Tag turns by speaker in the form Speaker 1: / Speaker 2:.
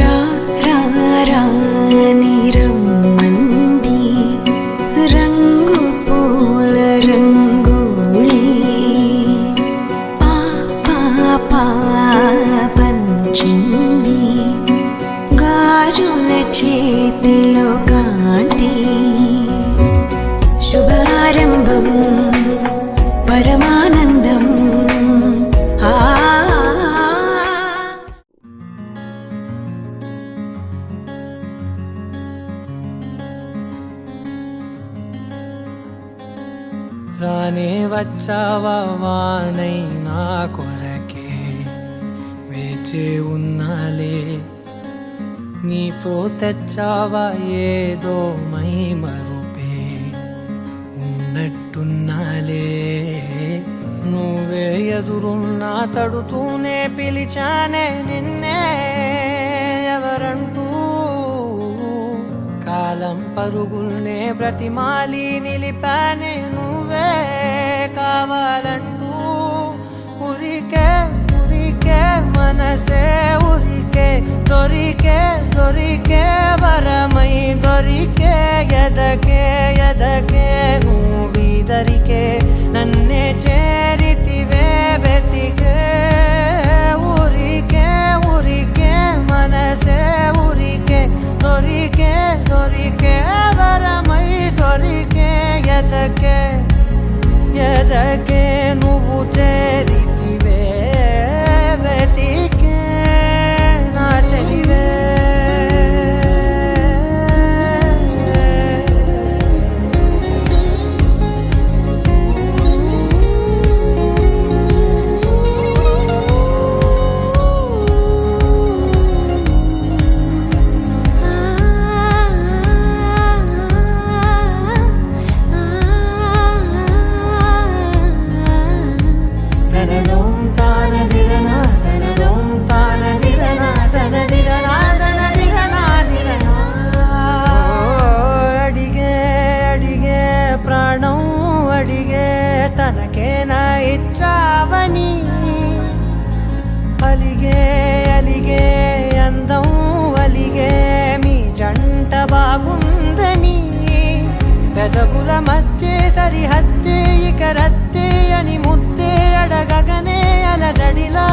Speaker 1: రా రా రాని రమ్మంది రంగు పూల రంగుళి పా పంచింది గాజుల చేతిలో కాంతి శుభారంభం పరమానందం
Speaker 2: రానే వచ్చావా వానై నా కొరకే వేచే ఉన్నాలే నీతో తెచ్చావా ఏదో మై మరుపే ఉన్నట్టున్నాలే నువ్వే ఎదురున్నా తడుతూనే పిలిచానే నిన్నే ఎవరంటూ కాలం పరుగుల్నే బ్రతిమాలి నిలిపానే నువ్వే కావాలంటూ ఉరికే ఉరికే మనసే ఉరికే దొరికే దొరికే వరమై దొరికే ఎదకే ఎదకే నువ్విదరికే నన్నే చేరితివే వెతికే ఉరికే ఉరికే మనసే ఉరికే దొరికే దొరికే వరమై దొరికే ఎదకే ఎదకే నువ్వు చేరితివే వెతికే నా చెలివే తనకేనా ఇచ్చావని అలిగే అలిగే అందం అలిగే మీ జంట బాగుందని పెదవుల మధ్య సరిహద్దే ఇక రద్దే అని ముద్దే అడగగనే అలజడిలా